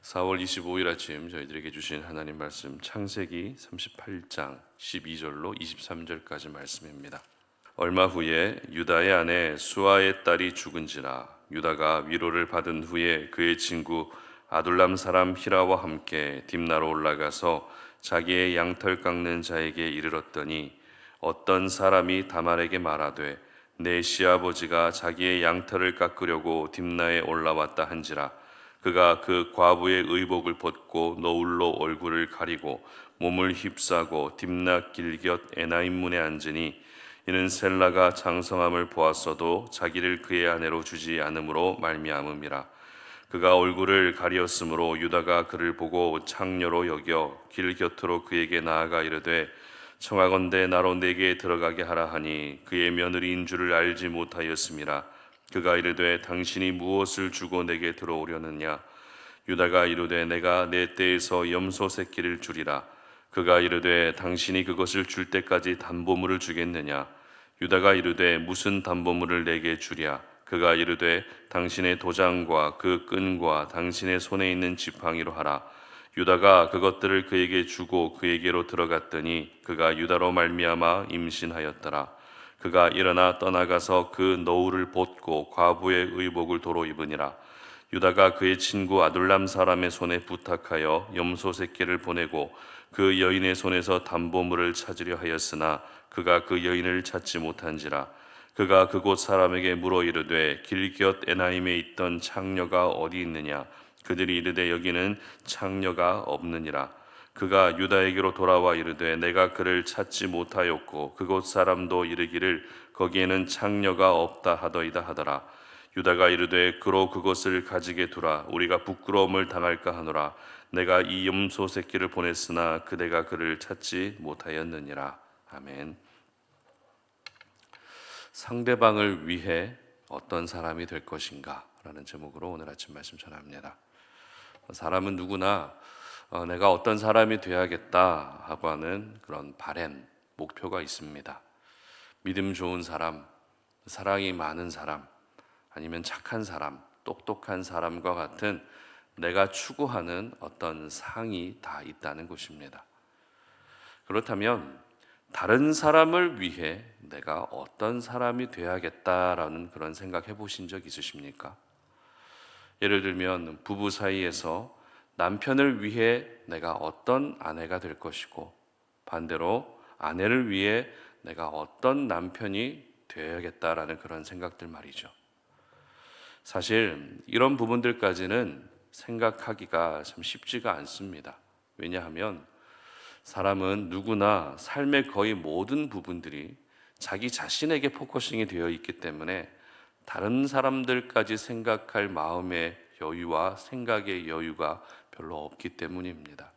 4월 25일 아침 저희들에게 주신 하나님 말씀 창세기 38장 12절로 23절까지 말씀입니다. 얼마 후에 유다의 아내 수아의 딸이 죽은지라 유다가 위로를 받은 후에 그의 친구 아둘람 사람 히라와 함께 딥나로 올라가서 자기의 양털 깎는 자에게 이르렀더니 어떤 사람이 다말에게 말하되 내 시아버지가 자기의 양털을 깎으려고 딥나에 올라왔다 한지라 그가 그 과부의 의복을 벗고 너울로 얼굴을 가리고 몸을 휩싸고 딥나 길곁 에나임 문에 앉으니 이는 셀라가 장성함을 보았어도 자기를 그의 아내로 주지 않음으로 말미암음이라. 그가 얼굴을 가리었으므로 유다가 그를 보고 창녀로 여겨 길 곁으로 그에게 나아가 이르되 청하건대 나로 내게 들어가게 하라 하니 그의 며느리인 줄을 알지 못하였음이라. 그가 이르되 당신이 무엇을 주고 내게 들어오려느냐. 유다가 이르되 내가 내 떼에서 염소 새끼를 주리라. 그가 이르되 당신이 그것을 줄 때까지 담보물을 주겠느냐. 유다가 이르되 무슨 담보물을 내게 주랴. 그가 이르되 당신의 도장과 그 끈과 당신의 손에 있는 지팡이로 하라. 유다가 그것들을 그에게 주고 그에게로 들어갔더니 그가 유다로 말미암아 임신하였더라. 그가 일어나 떠나가서 그 너울을 벗고 과부의 의복을 도로 입으니라. 유다가 그의 친구 아둘람 사람의 손에 부탁하여 염소 새끼를 보내고 그 여인의 손에서 담보물을 찾으려 하였으나 그가 그 여인을 찾지 못한지라. 그가 그곳 사람에게 물어 이르되 길곁 에나임에 있던 창녀가 어디 있느냐. 그들이 이르되 여기는 창녀가 없느니라. 그가 유다에게로 돌아와 이르되 내가 그를 찾지 못하였고 그곳 사람도 이르기를 거기에는 창녀가 없다 하더이다 하더라. 유다가 이르되 그로 그것을 가지게 두라. 우리가 부끄러움을 당할까 하노라. 내가 이 염소 새끼를 보냈으나 그대가 그를 찾지 못하였느니라. 아멘. 상대방을 위해 어떤 사람이 될 것인가 라는 제목으로 오늘 아침 말씀 전합니다. 사람은 누구나 내가 어떤 사람이 되어야겠다 하고 하는 그런 바램, 목표가 있습니다. 믿음 좋은 사람, 사랑이 많은 사람, 아니면 착한 사람, 똑똑한 사람과 같은 내가 추구하는 어떤 상이 다 있다는 것입니다. 그렇다면 다른 사람을 위해 내가 어떤 사람이 되어야겠다라는 그런 생각해 보신 적 있으십니까? 예를 들면 부부 사이에서 남편을 위해 내가 어떤 아내가 될 것이고 반대로 아내를 위해 내가 어떤 남편이 되어야겠다라는 그런 생각들 말이죠. 사실 이런 부분들까지는 생각하기가 참 쉽지가 않습니다. 왜냐하면 사람은 누구나 삶의 거의 모든 부분들이 자기 자신에게 포커싱이 되어 있기 때문에 다른 사람들까지 생각할 마음의 여유와 생각의 여유가 별로 없기 때문입니다.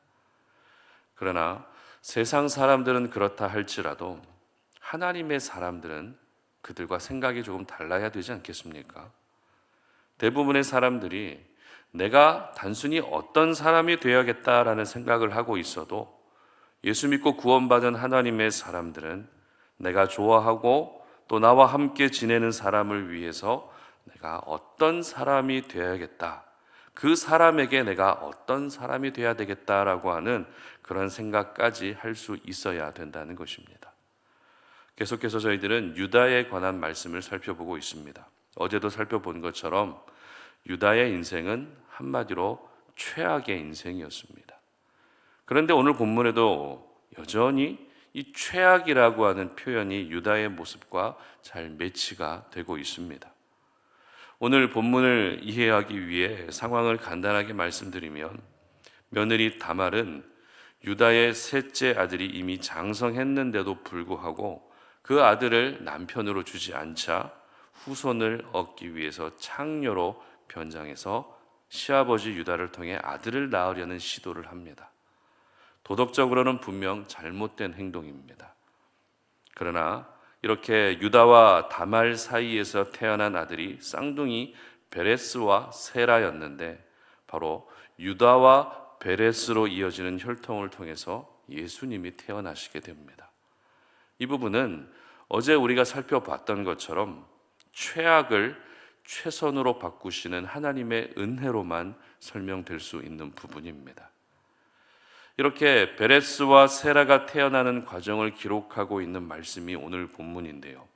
그러나 세상 사람들은 그렇다 할지라도 하나님의 사람들은 그들과 생각이 조금 달라야 되지 않겠습니까? 대부분의 사람들이 내가 단순히 어떤 사람이 되어야겠다라는 생각을 하고 있어도 예수 믿고 구원받은 하나님의 사람들은 내가 좋아하고 또 나와 함께 지내는 사람을 위해서 내가 어떤 사람이 되어야겠다, 그 사람에게 내가 어떤 사람이 되어야 되겠다라고 하는 그런 생각까지 할 수 있어야 된다는 것입니다. 계속해서 저희들은 유다에 관한 말씀을 살펴보고 있습니다. 어제도 살펴본 것처럼 유다의 인생은 한마디로 최악의 인생이었습니다. 그런데 오늘 본문에도 여전히 이 최악이라고 하는 표현이 유다의 모습과 잘 매치가 되고 있습니다. 오늘 본문을 이해하기 위해 상황을 간단하게 말씀드리면 며느리 다말은 유다의 셋째 아들이 이미 장성했는데도 불구하고 그 아들을 남편으로 주지 않자 후손을 얻기 위해서 창녀로 변장해서 시아버지 유다를 통해 아들을 낳으려는 시도를 합니다. 도덕적으로는 분명 잘못된 행동입니다. 그러나 이렇게 유다와 다말 사이에서 태어난 아들이 쌍둥이 베레스와 세라였는데 바로 유다와 베레스로 이어지는 혈통을 통해서 예수님이 태어나시게 됩니다. 이 부분은 어제 우리가 살펴봤던 것처럼 최악을 최선으로 바꾸시는 하나님의 은혜로만 설명될 수 있는 부분입니다. 이렇게 베레스와 세라가 태어나는 과정을 기록하고 있는 말씀이 오늘 본문인데요.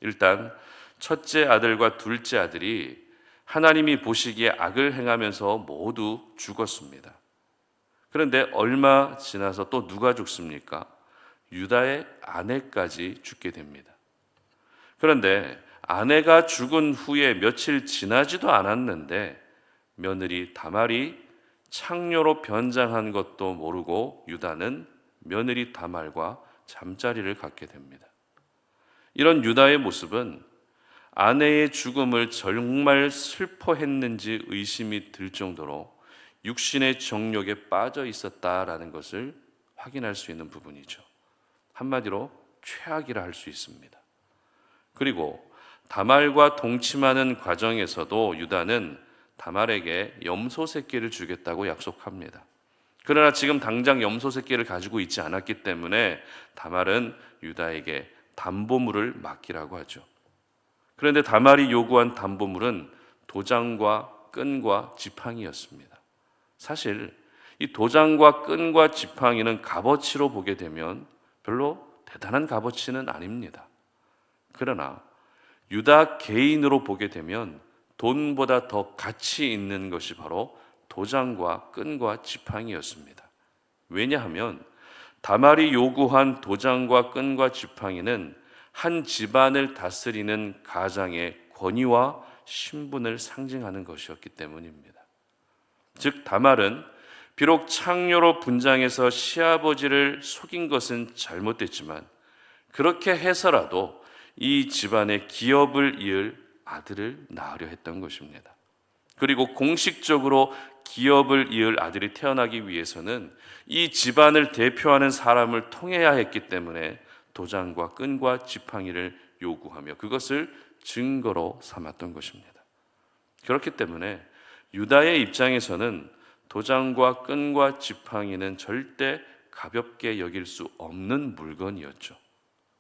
일단 첫째 아들과 둘째 아들이 하나님이 보시기에 악을 행하면서 모두 죽었습니다. 그런데 얼마 지나서 또 누가 죽습니까? 유다의 아내까지 죽게 됩니다. 그런데 아내가 죽은 후에 며칠 지나지도 않았는데 며느리 다말이 창녀로 변장한 것도 모르고 유다는 며느리 다말과 잠자리를 갖게 됩니다. 이런 유다의 모습은 아내의 죽음을 정말 슬퍼했는지 의심이 들 정도로 육신의 정욕에 빠져 있었다라는 것을 확인할 수 있는 부분이죠. 한마디로 최악이라 할 수 있습니다. 그리고 다말과 동침하는 과정에서도 유다는 다말에게 염소 새끼를 주겠다고 약속합니다. 그러나 지금 당장 염소 새끼를 가지고 있지 않았기 때문에 다말은 유다에게 담보물을 맡기라고 하죠. 그런데 다말이 요구한 담보물은 도장과 끈과 지팡이였습니다. 사실 이 도장과 끈과 지팡이는 값어치로 보게 되면 별로 대단한 값어치는 아닙니다. 그러나 유다 개인으로 보게 되면 돈보다 더 가치 있는 것이 바로 도장과 끈과 지팡이였습니다. 왜냐하면 다말이 요구한 도장과 끈과 지팡이는 한 집안을 다스리는 가장의 권위와 신분을 상징하는 것이었기 때문입니다. 즉 다말은 비록 창녀로 분장해서 시아버지를 속인 것은 잘못됐지만 그렇게 해서라도 이 집안의 기업을 이을 아들을 낳으려 했던 것입니다. 그리고 공식적으로 기업을 이을 아들이 태어나기 위해서는 이 집안을 대표하는 사람을 통해야 했기 때문에 도장과 끈과 지팡이를 요구하며 그것을 증거로 삼았던 것입니다. 그렇기 때문에 유다의 입장에서는 도장과 끈과 지팡이는 절대 가볍게 여길 수 없는 물건이었죠.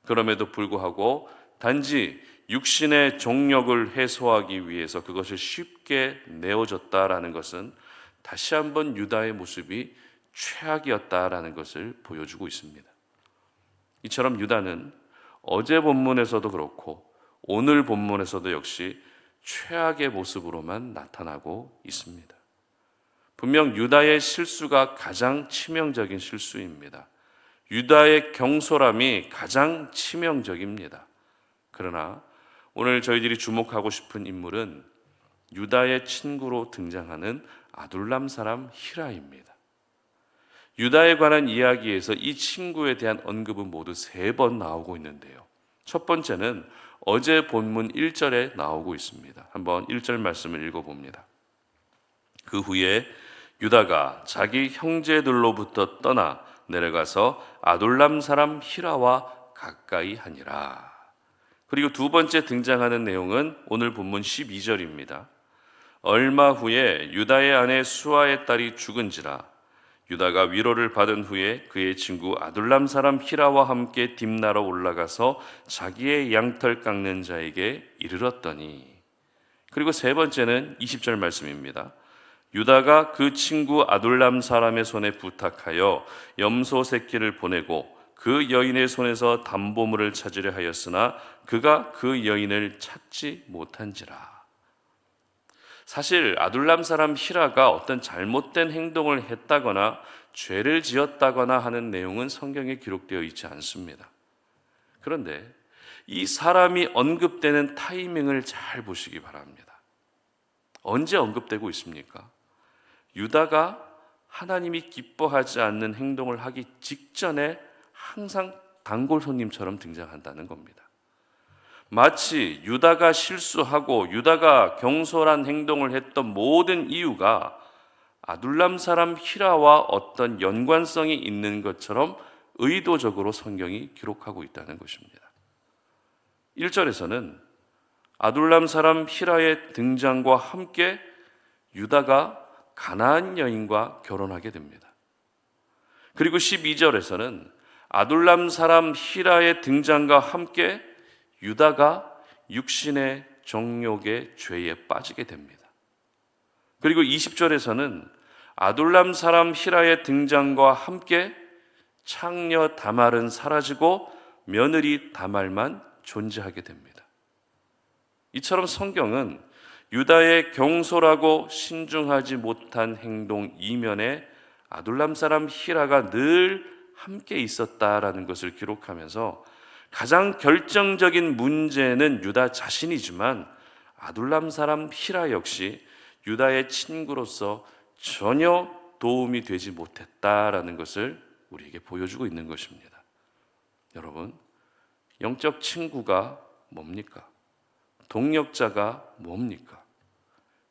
그럼에도 불구하고 단지 육신의 정욕을 해소하기 위해서 그것을 쉽게 내어줬다라는 것은 다시 한번 유다의 모습이 최악이었다라는 것을 보여주고 있습니다. 이처럼 유다는 어제 본문에서도 그렇고 오늘 본문에서도 역시 최악의 모습으로만 나타나고 있습니다. 분명 유다의 실수가 가장 치명적인 실수입니다. 유다의 경솔함이 가장 치명적입니다. 그러나 오늘 저희들이 주목하고 싶은 인물은 유다의 친구로 등장하는 아둘람 사람 히라입니다. 유다에 관한 이야기에서 이 친구에 대한 언급은 모두 3번 나오고 있는데요. 첫 번째는 어제 본문 1절에 나오고 있습니다. 한번 1절 말씀을 읽어봅니다. 그 후에 유다가 자기 형제들로부터 떠나 내려가서 아둘람 사람 히라와 가까이 하니라. 그리고 두 번째 등장하는 내용은 오늘 본문 12절입니다. 얼마 후에 유다의 아내 수아의 딸이 죽은지라 유다가 위로를 받은 후에 그의 친구 아둘람 사람 히라와 함께 딥나로 올라가서 자기의 양털 깎는 자에게 이르렀더니. 그리고 세 번째는 20절 말씀입니다. 유다가 그 친구 아둘람 사람의 손에 부탁하여 염소 새끼를 보내고 그 여인의 손에서 담보물을 찾으려 하였으나 그가 그 여인을 찾지 못한지라. 사실 아둘람 사람 히라가 어떤 잘못된 행동을 했다거나 죄를 지었다거나 하는 내용은 성경에 기록되어 있지 않습니다. 그런데 이 사람이 언급되는 타이밍을 잘 보시기 바랍니다. 언제 언급되고 있습니까? 유다가 하나님이 기뻐하지 않는 행동을 하기 직전에 항상 단골 손님처럼 등장한다는 겁니다. 마치 유다가 실수하고 유다가 경솔한 행동을 했던 모든 이유가 아둘람 사람 히라와 어떤 연관성이 있는 것처럼 의도적으로 성경이 기록하고 있다는 것입니다. 1절에서는 아둘람 사람 히라의 등장과 함께 유다가 가나안 여인과 결혼하게 됩니다. 그리고 12절에서는 아둘람 사람 히라의 등장과 함께 유다가 육신의 정욕의 죄에 빠지게 됩니다. 그리고 20절에서는 아둘람 사람 히라의 등장과 함께 창녀 다말은 사라지고 며느리 다말만 존재하게 됩니다. 이처럼 성경은 유다의 경솔하고 신중하지 못한 행동 이면에 아둘람 사람 히라가 늘 함께 있었다라는 것을 기록하면서 가장 결정적인 문제는 유다 자신이지만 아둘람 사람 히라 역시 유다의 친구로서 전혀 도움이 되지 못했다라는 것을 우리에게 보여주고 있는 것입니다. 여러분, 영적 친구가 뭡니까? 동역자가 뭡니까?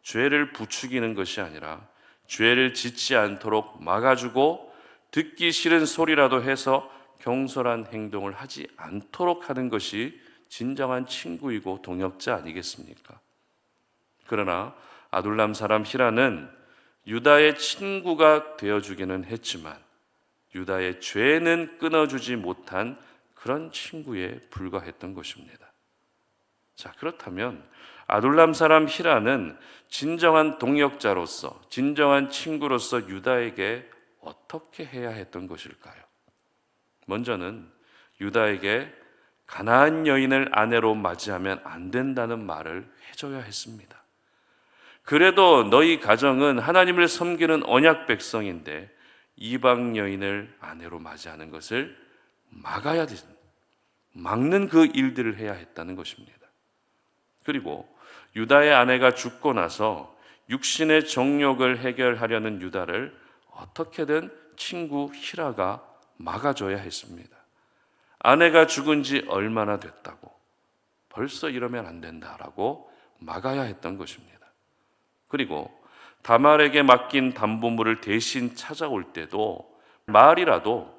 죄를 부추기는 것이 아니라 죄를 짓지 않도록 막아주고 듣기 싫은 소리라도 해서 경솔한 행동을 하지 않도록 하는 것이 진정한 친구이고 동역자 아니겠습니까? 그러나 아둘람 사람 히라는 유다의 친구가 되어주기는 했지만 유다의 죄는 끊어주지 못한 그런 친구에 불과했던 것입니다. 자, 그렇다면 아둘람 사람 히라는 진정한 동역자로서, 진정한 친구로서 유다에게 어떻게 해야 했던 것일까요? 먼저는 유다에게 가나안 여인을 아내로 맞이하면 안 된다는 말을 해줘야 했습니다. 그래도 너희 가정은 하나님을 섬기는 언약 백성인데 이방 여인을 아내로 맞이하는 것을 막아야 되는, 막는 그 일들을 해야 했다는 것입니다. 그리고 유다의 아내가 죽고 나서 육신의 정욕을 해결하려는 유다를 어떻게든 친구 히라가 막아줘야 했습니다. 아내가 죽은 지 얼마나 됐다고 벌써 이러면 안 된다라고 막아야 했던 것입니다. 그리고 다말에게 맡긴 담보물을 대신 찾아올 때도 말이라도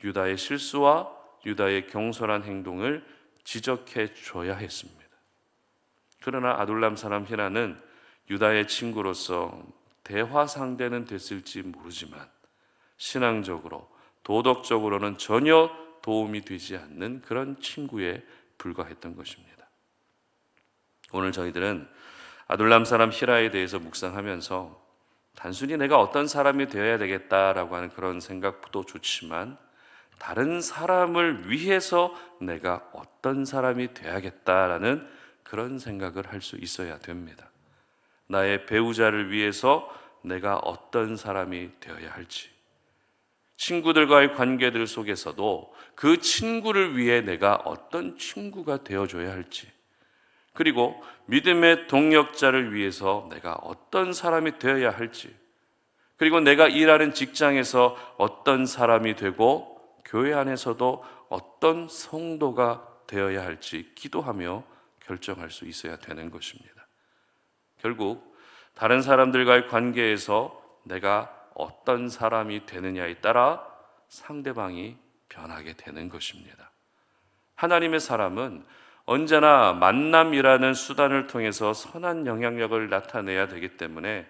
유다의 실수와 유다의 경솔한 행동을 지적해 줘야 했습니다. 그러나 아둘람 사람 히라는 유다의 친구로서 대화 상대는 됐을지 모르지만 신앙적으로 도덕적으로는 전혀 도움이 되지 않는 그런 친구에 불과했던 것입니다. 오늘 저희들은 아둘람 사람 히라에 대해서 묵상하면서 단순히 내가 어떤 사람이 되어야 되겠다라고 하는 그런 생각도 좋지만 다른 사람을 위해서 내가 어떤 사람이 되어야겠다라는 그런 생각을 할 수 있어야 됩니다. 나의 배우자를 위해서 내가 어떤 사람이 되어야 할지, 친구들과의 관계들 속에서도 그 친구를 위해 내가 어떤 친구가 되어줘야 할지, 그리고 믿음의 동역자를 위해서 내가 어떤 사람이 되어야 할지, 그리고 내가 일하는 직장에서 어떤 사람이 되고 교회 안에서도 어떤 성도가 되어야 할지 기도하며 결정할 수 있어야 되는 것입니다. 결국 다른 사람들과의 관계에서 내가 어떤 사람이 되느냐에 따라 상대방이 변하게 되는 것입니다. 하나님의 사람은 언제나 만남이라는 수단을 통해서 선한 영향력을 나타내야 되기 때문에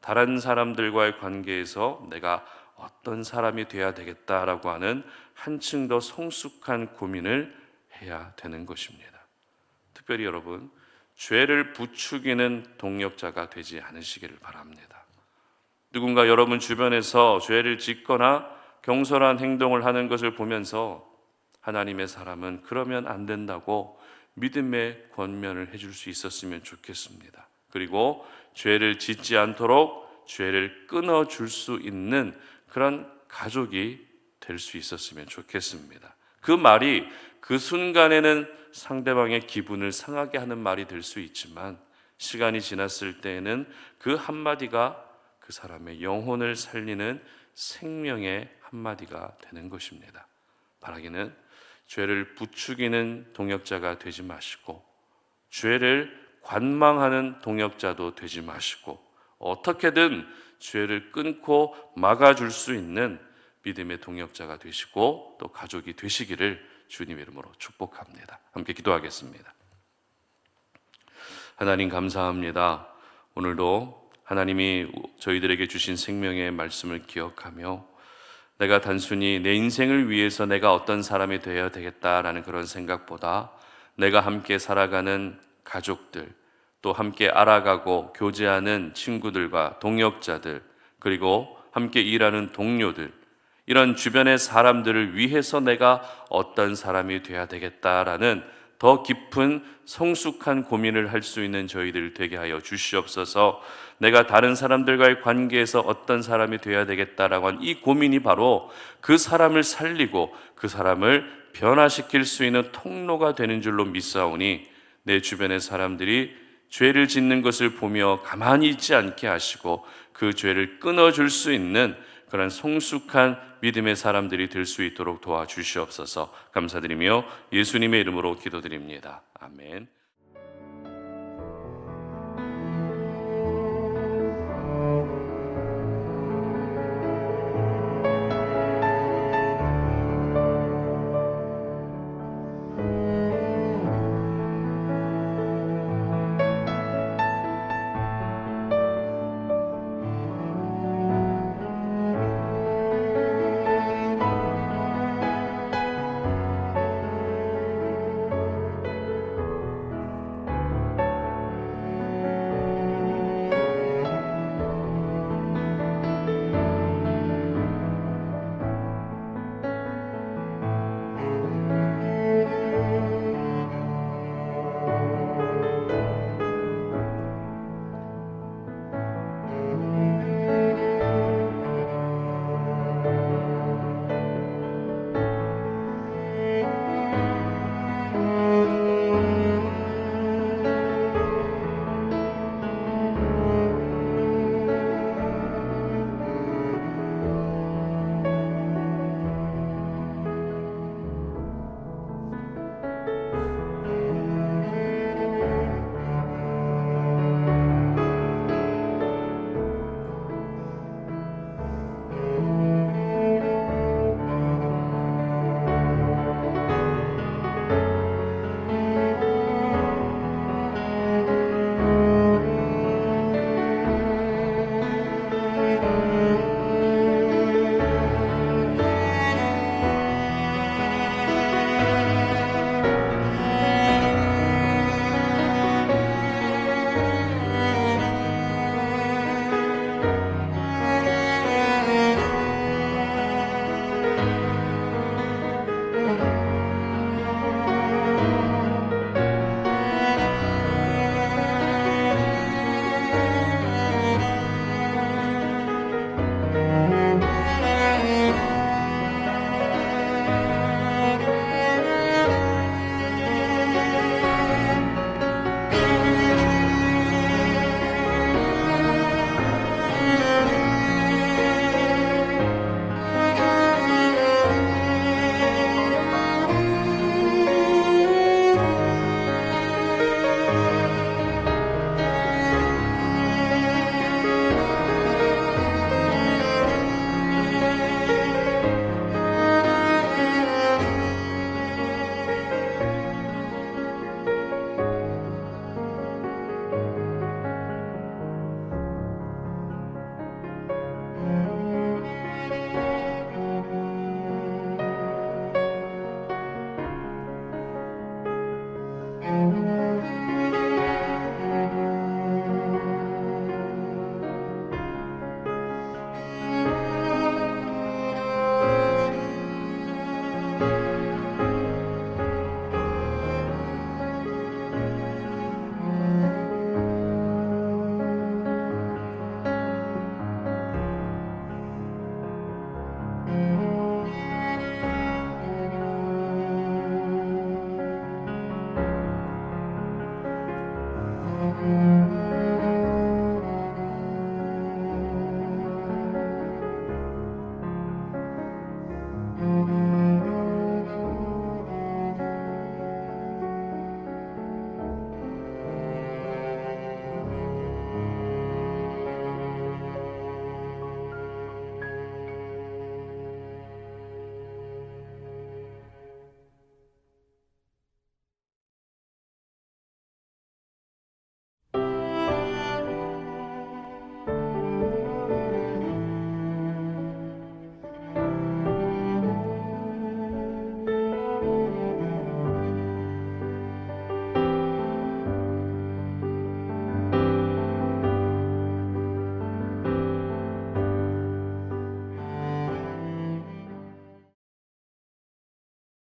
다른 사람들과의 관계에서 내가 어떤 사람이 되어야 되겠다라고 하는 한층 더 성숙한 고민을 해야 되는 것입니다. 특별히 여러분, 죄를 부추기는 동역자가 되지 않으시기를 바랍니다. 누군가 여러분 주변에서 죄를 짓거나 경솔한 행동을 하는 것을 보면서 하나님의 사람은 그러면 안 된다고 믿음의 권면을 해줄 수 있었으면 좋겠습니다. 그리고 죄를 짓지 않도록 죄를 끊어줄 수 있는 그런 가족이 될 수 있었으면 좋겠습니다. 그 말이 그 순간에는 상대방의 기분을 상하게 하는 말이 될 수 있지만 시간이 지났을 때에는 그 한마디가 그 사람의 영혼을 살리는 생명의 한마디가 되는 것입니다. 바라기는 죄를 부추기는 동역자가 되지 마시고 죄를 관망하는 동역자도 되지 마시고 어떻게든 죄를 끊고 막아줄 수 있는 믿음의 동역자가 되시고 또 가족이 되시기를 주님의 이름으로 축복합니다. 함께 기도하겠습니다. 하나님 감사합니다. 오늘도 하나님이 저희들에게 주신 생명의 말씀을 기억하며 내가 단순히 내 인생을 위해서 내가 어떤 사람이 되어야 되겠다라는 그런 생각보다 내가 함께 살아가는 가족들, 또 함께 알아가고 교제하는 친구들과 동역자들, 그리고 함께 일하는 동료들, 이런 주변의 사람들을 위해서 내가 어떤 사람이 돼야 되겠다라는 더 깊은 성숙한 고민을 할 수 있는 저희들 되게 하여 주시옵소서. 내가 다른 사람들과의 관계에서 어떤 사람이 돼야 되겠다라고 한 이 고민이 바로 그 사람을 살리고 그 사람을 변화시킬 수 있는 통로가 되는 줄로 믿사오니, 내 주변의 사람들이 죄를 짓는 것을 보며 가만히 있지 않게 하시고 그 죄를 끊어줄 수 있는 그런 성숙한 믿음의 사람들이 될 수 있도록 도와주시옵소서. 감사드리며 예수님의 이름으로 기도드립니다. 아멘.